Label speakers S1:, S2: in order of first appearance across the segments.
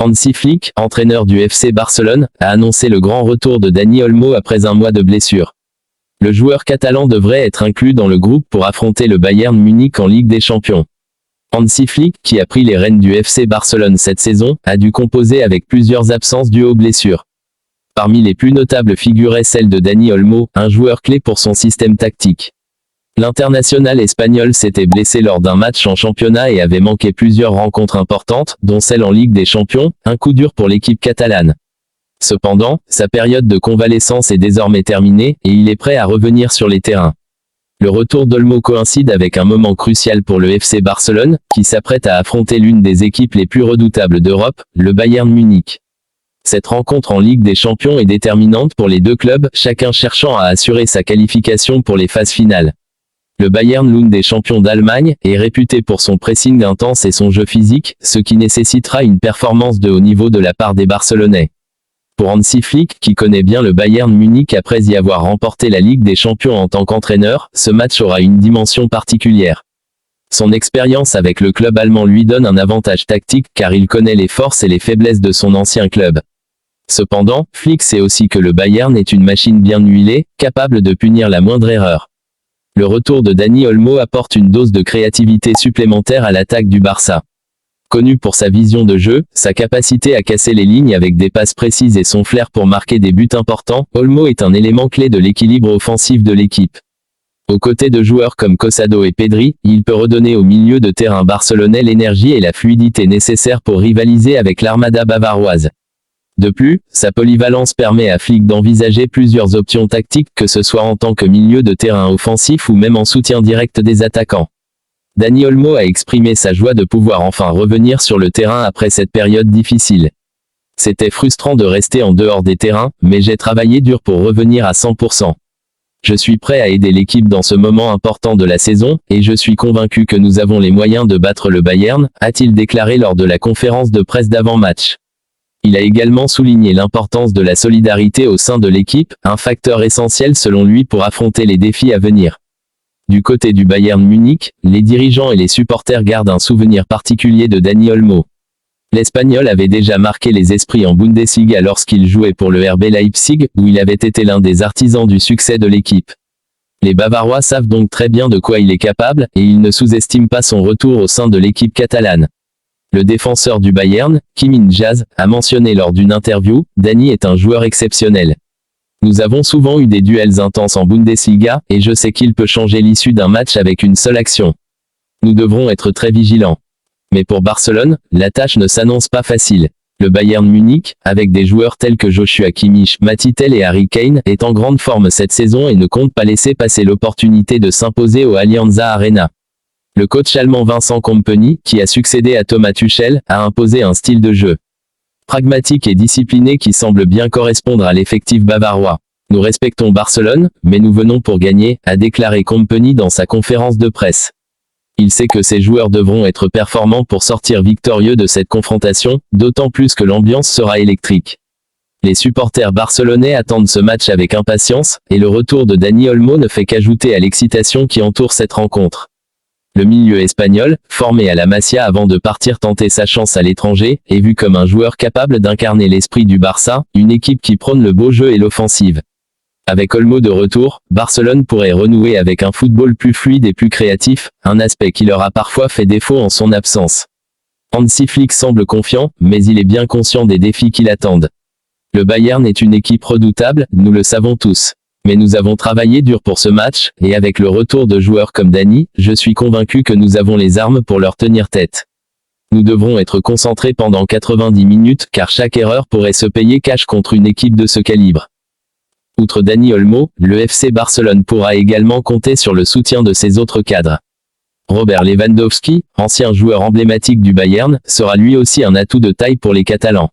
S1: Hansi Flick, entraîneur du FC Barcelone, a annoncé le grand retour de Dani Olmo après un mois de blessure. Le joueur catalan devrait être inclus dans le groupe pour affronter le Bayern Munich en Ligue des Champions. Hansi Flick, qui a pris les rênes du FC Barcelone cette saison, a dû composer avec plusieurs absences dues aux blessures. Parmi les plus notables figurait celle de Dani Olmo, un joueur clé pour son système tactique. L'international espagnol s'était blessé lors d'un match en championnat et avait manqué plusieurs rencontres importantes, dont celle en Ligue des Champions, un coup dur pour l'équipe catalane. Cependant, sa période de convalescence est désormais terminée, et il est prêt à revenir sur les terrains. Le retour d'Olmo coïncide avec un moment crucial pour le FC Barcelone, qui s'apprête à affronter l'une des équipes les plus redoutables d'Europe, le Bayern Munich. Cette rencontre en Ligue des Champions est déterminante pour les deux clubs, chacun cherchant à assurer sa qualification pour les phases finales. Le Bayern, l'une des champions d'Allemagne, est réputé pour son pressing intense et son jeu physique, ce qui nécessitera une performance de haut niveau de la part des Barcelonais. Pour Hansi Flick, qui connaît bien le Bayern Munich après y avoir remporté la Ligue des Champions en tant qu'entraîneur, ce match aura une dimension particulière. Son expérience avec le club allemand lui donne un avantage tactique car il connaît les forces et les faiblesses de son ancien club. Cependant, Flick sait aussi que le Bayern est une machine bien huilée, capable de punir la moindre erreur. Le retour de Dani Olmo apporte une dose de créativité supplémentaire à l'attaque du Barça. Connu pour sa vision de jeu, sa capacité à casser les lignes avec des passes précises et son flair pour marquer des buts importants, Olmo est un élément clé de l'équilibre offensif de l'équipe. Aux côtés de joueurs comme Casado et Pedri, il peut redonner au milieu de terrain barcelonais l'énergie et la fluidité nécessaires pour rivaliser avec l'armada bavaroise. De plus, sa polyvalence permet à Flick d'envisager plusieurs options tactiques que ce soit en tant que milieu de terrain offensif ou même en soutien direct des attaquants. Dani Olmo a exprimé sa joie de pouvoir enfin revenir sur le terrain après cette période difficile. C'était frustrant de rester en dehors des terrains, mais j'ai travaillé dur pour revenir à 100%. Je suis prêt à aider l'équipe dans ce moment important de la saison, et je suis convaincu que nous avons les moyens de battre le Bayern, a-t-il déclaré lors de la conférence de presse d'avant-match. Il a également souligné l'importance de la solidarité au sein de l'équipe, un facteur essentiel selon lui pour affronter les défis à venir. Du côté du Bayern Munich, les dirigeants et les supporters gardent un souvenir particulier de Dani Olmo. L'Espagnol avait déjà marqué les esprits en Bundesliga lorsqu'il jouait pour le RB Leipzig, où il avait été l'un des artisans du succès de l'équipe. Les Bavarois savent donc très bien de quoi il est capable, et ils ne sous-estiment pas son retour au sein de l'équipe catalane. Le défenseur du Bayern, Kim In-jae, a mentionné lors d'une interview, Dani est un joueur exceptionnel. Nous avons souvent eu des duels intenses en Bundesliga, et je sais qu'il peut changer l'issue d'un match avec une seule action. Nous devrons être très vigilants. Mais pour Barcelone, la tâche ne s'annonce pas facile. Le Bayern Munich, avec des joueurs tels que Joshua Kimmich, Matthijs et Harry Kane, est en grande forme cette saison et ne compte pas laisser passer l'opportunité de s'imposer au Allianz Arena. Le coach allemand Vincent Kompany, qui a succédé à Thomas Tuchel, a imposé un style de jeu pragmatique et discipliné qui semble bien correspondre à l'effectif bavarois. Nous respectons Barcelone, mais nous venons pour gagner, a déclaré Kompany dans sa conférence de presse. Il sait que ses joueurs devront être performants pour sortir victorieux de cette confrontation, d'autant plus que l'ambiance sera électrique. Les supporters barcelonais attendent ce match avec impatience, et le retour de Dani Olmo ne fait qu'ajouter à l'excitation qui entoure cette rencontre. Le milieu espagnol, formé à la Masia avant de partir tenter sa chance à l'étranger, est vu comme un joueur capable d'incarner l'esprit du Barça, une équipe qui prône le beau jeu et l'offensive. Avec Olmo de retour, Barcelone pourrait renouer avec un football plus fluide et plus créatif, un aspect qui leur a parfois fait défaut en son absence. Hansi Flick semble confiant, mais il est bien conscient des défis qui l'attendent. Le Bayern est une équipe redoutable, nous le savons tous. Mais nous avons travaillé dur pour ce match, et avec le retour de joueurs comme Dani, je suis convaincu que nous avons les armes pour leur tenir tête. Nous devrons être concentrés pendant 90 minutes car chaque erreur pourrait se payer cash contre une équipe de ce calibre. Outre Dani Olmo, le FC Barcelone pourra également compter sur le soutien de ses autres cadres. Robert Lewandowski, ancien joueur emblématique du Bayern, sera lui aussi un atout de taille pour les Catalans.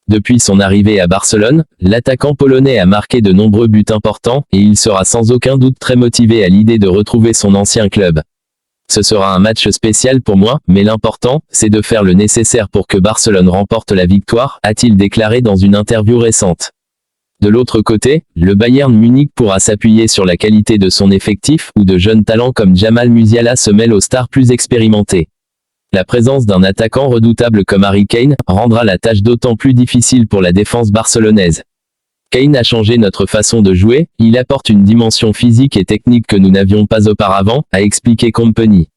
S1: Depuis son arrivée à Barcelone, l'attaquant polonais a marqué de nombreux buts importants, et il sera sans aucun doute très motivé à l'idée de retrouver son ancien club. Ce sera un match spécial pour moi, mais l'important, c'est de faire le nécessaire pour que Barcelone remporte la victoire, a-t-il déclaré dans une interview récente. De l'autre côté, le Bayern Munich pourra s'appuyer sur la qualité de son effectif, où de jeunes talents comme Jamal Musiala se mêlent aux stars plus expérimentées. La présence d'un attaquant redoutable comme Harry Kane rendra la tâche d'autant plus difficile pour la défense barcelonaise. Kane a changé notre façon de jouer, il apporte une dimension physique et technique que nous n'avions pas auparavant, a expliqué Kompany.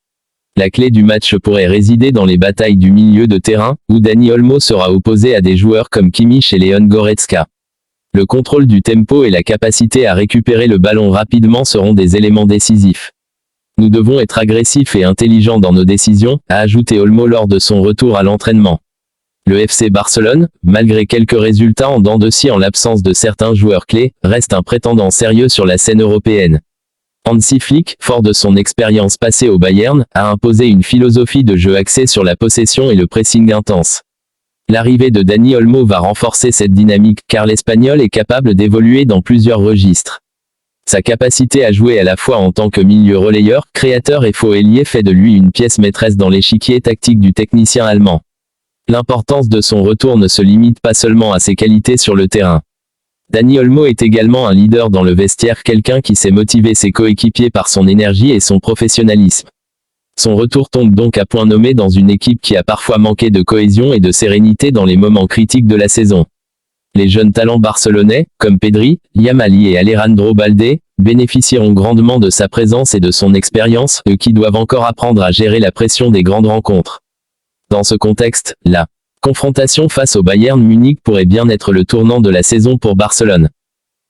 S1: La clé du match pourrait résider dans les batailles du milieu de terrain, où Dani Olmo sera opposé à des joueurs comme Kimmich et Leon Goretzka. Le contrôle du tempo et la capacité à récupérer le ballon rapidement seront des éléments décisifs. Nous devons être agressifs et intelligents dans nos décisions, a ajouté Olmo lors de son retour à l'entraînement. Le FC Barcelone, malgré quelques résultats en dents de scie en l'absence de certains joueurs clés, reste un prétendant sérieux sur la scène européenne. Hansi Flick, fort de son expérience passée au Bayern, a imposé une philosophie de jeu axée sur la possession et le pressing intense. L'arrivée de Dani Olmo va renforcer cette dynamique, car l'Espagnol est capable d'évoluer dans plusieurs registres. Sa capacité à jouer à la fois en tant que milieu relayeur, créateur et faux ailier fait de lui une pièce maîtresse dans l'échiquier tactique du technicien allemand. L'importance de son retour ne se limite pas seulement à ses qualités sur le terrain. Dani Olmo est également un leader dans le vestiaire, quelqu'un qui sait motiver ses coéquipiers par son énergie et son professionnalisme. Son retour tombe donc à point nommé dans une équipe qui a parfois manqué de cohésion et de sérénité dans les moments critiques de la saison. Les jeunes talents barcelonais, comme Pedri, Yamal et Alejandro Balde, bénéficieront grandement de sa présence et de son expérience, eux qui doivent encore apprendre à gérer la pression des grandes rencontres. Dans ce contexte, la confrontation face au Bayern Munich pourrait bien être le tournant de la saison pour Barcelone.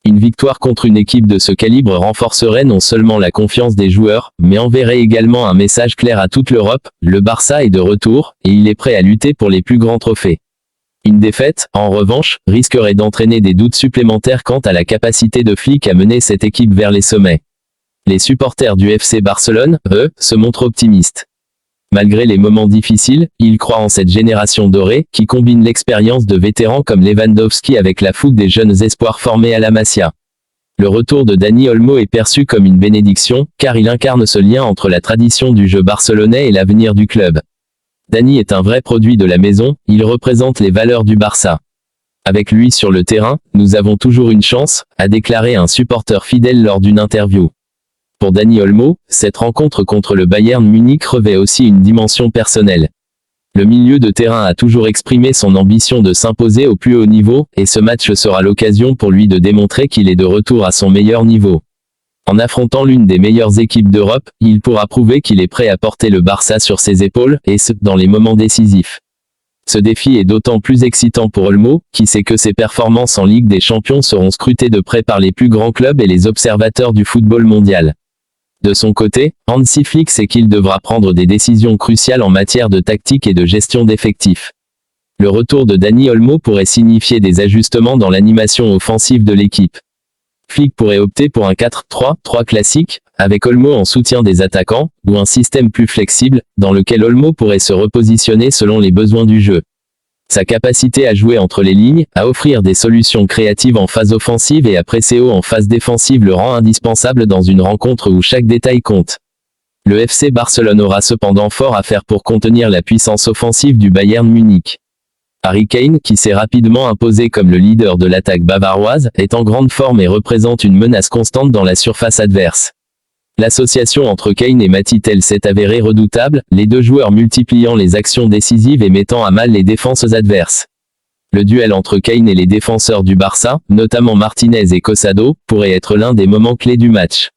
S1: Une victoire contre une équipe de ce calibre renforcerait non seulement la confiance des joueurs, mais enverrait également un message clair à toute l'Europe, le Barça est de retour, et il est prêt à lutter pour les plus grands trophées. Une défaite, en revanche, risquerait d'entraîner des doutes supplémentaires quant à la capacité de Flick à mener cette équipe vers les sommets. Les supporters du FC Barcelone, eux, se montrent optimistes. Malgré les moments difficiles, ils croient en cette génération dorée, qui combine l'expérience de vétérans comme Lewandowski avec la fougue des jeunes espoirs formés à la Masia. Le retour de Dani Olmo est perçu comme une bénédiction, car il incarne ce lien entre la tradition du jeu barcelonais et l'avenir du club. Dani est un vrai produit de la maison, il représente les valeurs du Barça. Avec lui sur le terrain, nous avons toujours une chance, a déclaré un supporter fidèle lors d'une interview. Pour Dani Olmo, cette rencontre contre le Bayern Munich revêt aussi une dimension personnelle. Le milieu de terrain a toujours exprimé son ambition de s'imposer au plus haut niveau, et ce match sera l'occasion pour lui de démontrer qu'il est de retour à son meilleur niveau. En affrontant l'une des meilleures équipes d'Europe, il pourra prouver qu'il est prêt à porter le Barça sur ses épaules, et ce, dans les moments décisifs. Ce défi est d'autant plus excitant pour Olmo, qui sait que ses performances en Ligue des Champions seront scrutées de près par les plus grands clubs et les observateurs du football mondial. De son côté, Hansi Flick sait qu'il devra prendre des décisions cruciales en matière de tactique et de gestion d'effectifs. Le retour de Dani Olmo pourrait signifier des ajustements dans l'animation offensive de l'équipe. Flick pourrait opter pour un 4-3-3 classique, avec Olmo en soutien des attaquants, ou un système plus flexible, dans lequel Olmo pourrait se repositionner selon les besoins du jeu. Sa capacité à jouer entre les lignes, à offrir des solutions créatives en phase offensive et à presser haut en phase défensive le rend indispensable dans une rencontre où chaque détail compte. Le FC Barcelone aura cependant fort à faire pour contenir la puissance offensive du Bayern Munich. Harry Kane, qui s'est rapidement imposé comme le leader de l'attaque bavaroise, est en grande forme et représente une menace constante dans la surface adverse. L'association entre Kane et Matthijs s'est avérée redoutable, les deux joueurs multipliant les actions décisives et mettant à mal les défenses adverses. Le duel entre Kane et les défenseurs du Barça, notamment Martinez et Cosado, pourrait être l'un des moments clés du match.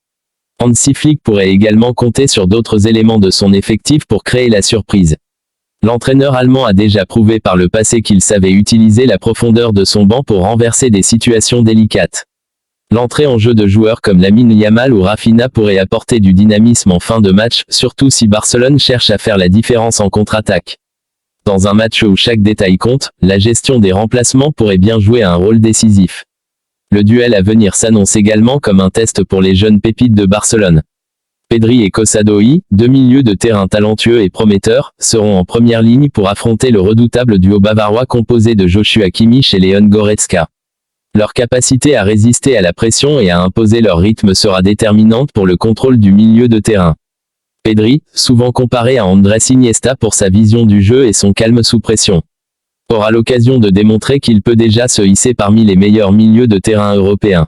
S1: Hansi Flick pourrait également compter sur d'autres éléments de son effectif pour créer la surprise. L'entraîneur allemand a déjà prouvé par le passé qu'il savait utiliser la profondeur de son banc pour renverser des situations délicates. L'entrée en jeu de joueurs comme Lamine Yamal ou Rafinha pourrait apporter du dynamisme en fin de match, surtout si Barcelone cherche à faire la différence en contre-attaque. Dans un match où chaque détail compte, la gestion des remplacements pourrait bien jouer un rôle décisif. Le duel à venir s'annonce également comme un test pour les jeunes pépites de Barcelone. Pedri et Cosado, deux milieux de terrain talentueux et prometteurs, seront en première ligne pour affronter le redoutable duo bavarois composé de Joshua Kimmich et Leon Goretzka. Leur capacité à résister à la pression et à imposer leur rythme sera déterminante pour le contrôle du milieu de terrain. Pedri, souvent comparé à Andrés Iniesta pour sa vision du jeu et son calme sous pression, aura l'occasion de démontrer qu'il peut déjà se hisser parmi les meilleurs milieux de terrain européens.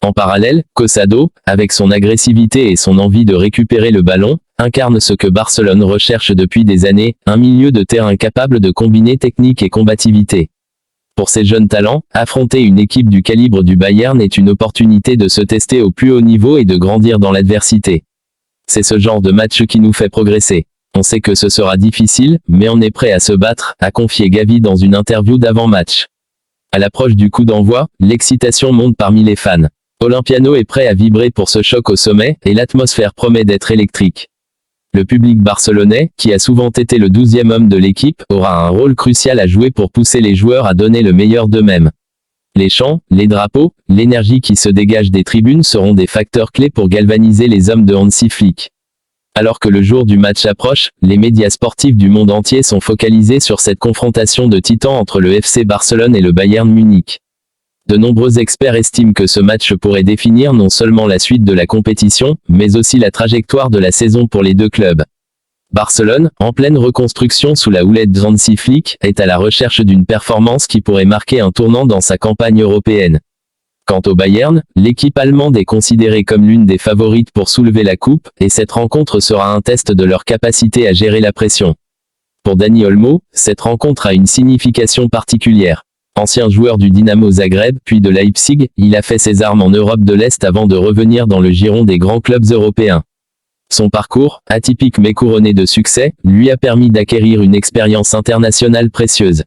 S1: En parallèle, Cosado, avec son agressivité et son envie de récupérer le ballon, incarne ce que Barcelone recherche depuis des années, un milieu de terrain capable de combiner technique et combativité. Pour ces jeunes talents, affronter une équipe du calibre du Bayern est une opportunité de se tester au plus haut niveau et de grandir dans l'adversité. C'est ce genre de match qui nous fait progresser. On sait que ce sera difficile, mais on est prêt à se battre, a confié Gavi dans une interview d'avant-match. À l'approche du coup d'envoi, l'excitation monte parmi les fans. Olympiano est prêt à vibrer pour ce choc au sommet, et l'atmosphère promet d'être électrique. Le public barcelonais, qui a souvent été le 12e homme de l'équipe, aura un rôle crucial à jouer pour pousser les joueurs à donner le meilleur d'eux-mêmes. Les chants, les drapeaux, l'énergie qui se dégage des tribunes seront des facteurs clés pour galvaniser les hommes de Hansi Flick. Alors que le jour du match approche, les médias sportifs du monde entier sont focalisés sur cette confrontation de titans entre le FC Barcelone et le Bayern Munich. De nombreux experts estiment que ce match pourrait définir non seulement la suite de la compétition, mais aussi la trajectoire de la saison pour les deux clubs. Barcelone, en pleine reconstruction sous la houlette de Hansi Flick, est à la recherche d'une performance qui pourrait marquer un tournant dans sa campagne européenne. Quant au Bayern, l'équipe allemande est considérée comme l'une des favorites pour soulever la coupe, et cette rencontre sera un test de leur capacité à gérer la pression. Pour Dani Olmo, cette rencontre a une signification particulière. Ancien joueur du Dynamo Zagreb, puis de Leipzig, il a fait ses armes en Europe de l'Est avant de revenir dans le giron des grands clubs européens. Son parcours, atypique mais couronné de succès, lui a permis d'acquérir une expérience internationale précieuse.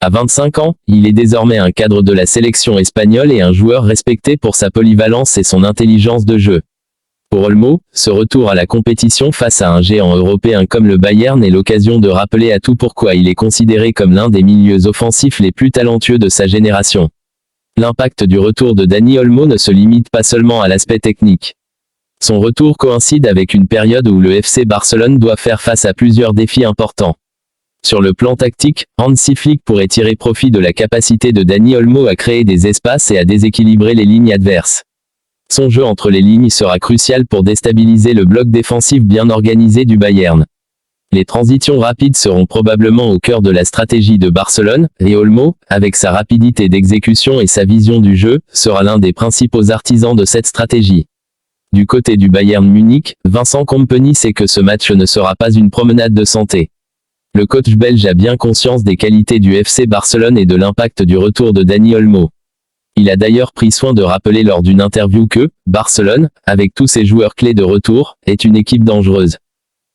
S1: À 25 ans, il est désormais un cadre de la sélection espagnole et un joueur respecté pour sa polyvalence et son intelligence de jeu. Pour Olmo, ce retour à la compétition face à un géant européen comme le Bayern est l'occasion de rappeler à tout pourquoi il est considéré comme l'un des milieux offensifs les plus talentueux de sa génération. L'impact du retour de Dani Olmo ne se limite pas seulement à l'aspect technique. Son retour coïncide avec une période où le FC Barcelone doit faire face à plusieurs défis importants. Sur le plan tactique, Hansi Flick pourrait tirer profit de la capacité de Dani Olmo à créer des espaces et à déséquilibrer les lignes adverses. Son jeu entre les lignes sera crucial pour déstabiliser le bloc défensif bien organisé du Bayern. Les transitions rapides seront probablement au cœur de la stratégie de Barcelone, et Olmo, avec sa rapidité d'exécution et sa vision du jeu, sera l'un des principaux artisans de cette stratégie. Du côté du Bayern Munich, Vincent Kompany sait que ce match ne sera pas une promenade de santé. Le coach belge a bien conscience des qualités du FC Barcelone et de l'impact du retour de Dani Olmo. Il a d'ailleurs pris soin de rappeler lors d'une interview que Barcelone, avec tous ses joueurs clés de retour, est une équipe dangereuse.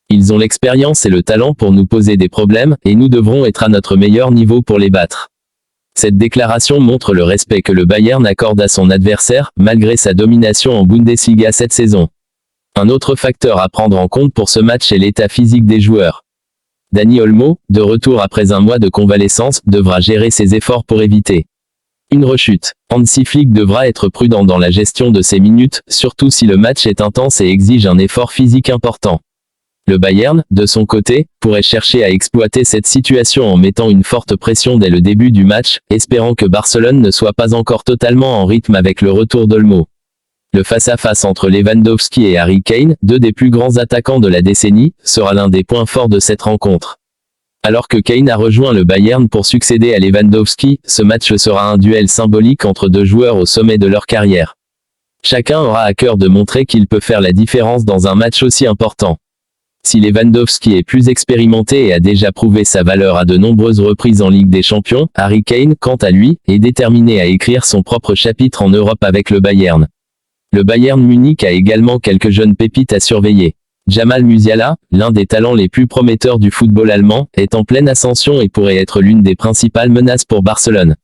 S1: Ils ont l'expérience et le talent pour nous poser des problèmes, et nous devrons être à notre meilleur niveau pour les battre. Cette déclaration montre le respect que le Bayern accorde à son adversaire, malgré sa domination en Bundesliga cette saison. Un autre facteur à prendre en compte pour ce match est l'état physique des joueurs. Dani Olmo, de retour après un mois de convalescence, devra gérer ses efforts pour éviter une rechute. Hansi Flick devra être prudent dans la gestion de ses minutes, surtout si le match est intense et exige un effort physique important. Le Bayern, de son côté, pourrait chercher à exploiter cette situation en mettant une forte pression dès le début du match, espérant que Barcelone ne soit pas encore totalement en rythme avec le retour d'Olmo. Le face-à-face entre Lewandowski et Harry Kane, deux des plus grands attaquants de la décennie, sera l'un des points forts de cette rencontre. Alors que Kane a rejoint le Bayern pour succéder à Lewandowski, ce match sera un duel symbolique entre deux joueurs au sommet de leur carrière. Chacun aura à cœur de montrer qu'il peut faire la différence dans un match aussi important. Si Lewandowski est plus expérimenté et a déjà prouvé sa valeur à de nombreuses reprises en Ligue des Champions, Harry Kane, quant à lui, est déterminé à écrire son propre chapitre en Europe avec le Bayern. Le Bayern Munich a également quelques jeunes pépites à surveiller. Jamal Musiala, l'un des talents les plus prometteurs du football allemand, est en pleine ascension et pourrait être l'une des principales menaces pour Barcelone.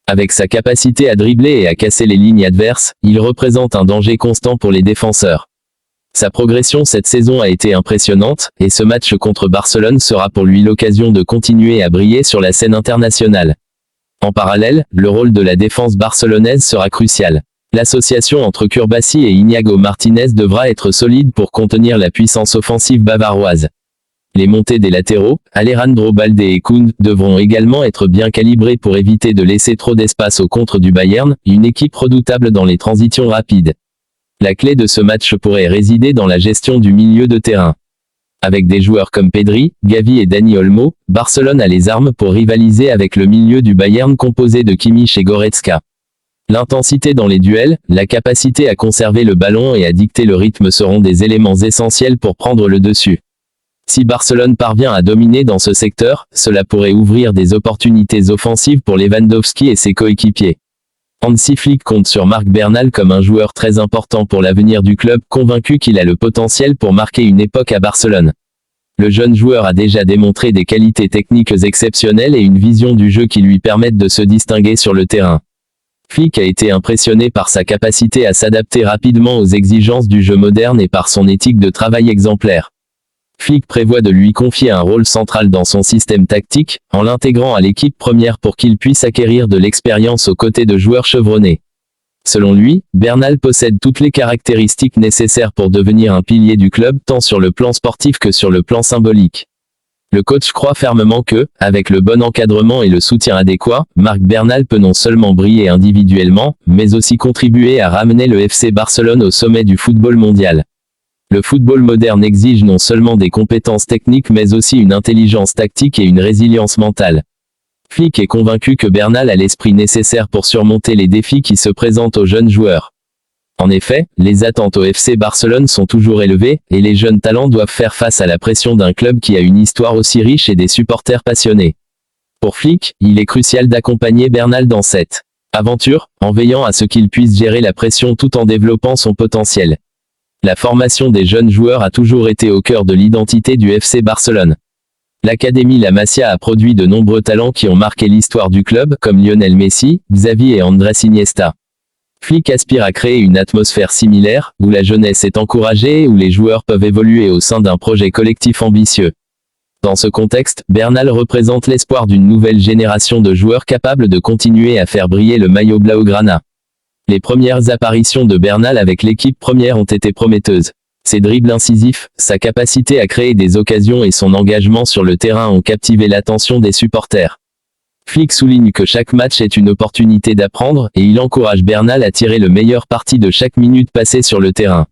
S1: Avec sa capacité à dribbler et à casser les lignes adverses, il représente un danger constant pour les défenseurs. Sa progression cette saison a été impressionnante, et ce match contre Barcelone sera pour lui l'occasion de continuer à briller sur la scène internationale. En parallèle, le rôle de la défense barcelonaise sera crucial. L'association entre Curbassi et Iñigo Martinez devra être solide pour contenir la puissance offensive bavaroise. Les montées des latéraux, Alejandro Balde et Koundé, devront également être bien calibrées pour éviter de laisser trop d'espace au contre du Bayern, une équipe redoutable dans les transitions rapides. La clé de ce match pourrait résider dans la gestion du milieu de terrain. Avec des joueurs comme Pedri, Gavi et Dani Olmo, Barcelone a les armes pour rivaliser avec le milieu du Bayern composé de Kimmich et Goretzka. L'intensité dans les duels, la capacité à conserver le ballon et à dicter le rythme seront des éléments essentiels pour prendre le dessus. Si Barcelone parvient à dominer dans ce secteur, cela pourrait ouvrir des opportunités offensives pour Lewandowski et ses coéquipiers. Hansi Flick compte sur Marc Bernal comme un joueur très important pour l'avenir du club, convaincu qu'il a le potentiel pour marquer une époque à Barcelone. Le jeune joueur a déjà démontré des qualités techniques exceptionnelles et une vision du jeu qui lui permettent de se distinguer sur le terrain. Flick a été impressionné par sa capacité à s'adapter rapidement aux exigences du jeu moderne et par son éthique de travail exemplaire. Flick prévoit de lui confier un rôle central dans son système tactique, en l'intégrant à l'équipe première pour qu'il puisse acquérir de l'expérience aux côtés de joueurs chevronnés. Selon lui, Bernal possède toutes les caractéristiques nécessaires pour devenir un pilier du club tant sur le plan sportif que sur le plan symbolique. Le coach croit fermement que, avec le bon encadrement et le soutien adéquat, Marc Bernal peut non seulement briller individuellement, mais aussi contribuer à ramener le FC Barcelone au sommet du football mondial. Le football moderne exige non seulement des compétences techniques mais aussi une intelligence tactique et une résilience mentale. Flick est convaincu que Bernal a l'esprit nécessaire pour surmonter les défis qui se présentent aux jeunes joueurs. En effet, les attentes au FC Barcelone sont toujours élevées, et les jeunes talents doivent faire face à la pression d'un club qui a une histoire aussi riche et des supporters passionnés. Pour Flick, il est crucial d'accompagner Bernal dans cette aventure, en veillant à ce qu'il puisse gérer la pression tout en développant son potentiel. La formation des jeunes joueurs a toujours été au cœur de l'identité du FC Barcelone. L'Académie La Masia a produit de nombreux talents qui ont marqué l'histoire du club, comme Lionel Messi, Xavi et Andrés Iniesta. Flick aspire à créer une atmosphère similaire, où la jeunesse est encouragée et où les joueurs peuvent évoluer au sein d'un projet collectif ambitieux. Dans ce contexte, Bernal représente l'espoir d'une nouvelle génération de joueurs capables de continuer à faire briller le maillot blaugrana. Les premières apparitions de Bernal avec l'équipe première ont été prometteuses. Ses dribbles incisifs, sa capacité à créer des occasions et son engagement sur le terrain ont captivé l'attention des supporters. Flick souligne que chaque match est une opportunité d'apprendre et il encourage Bernal à tirer le meilleur parti de chaque minute passée sur le terrain.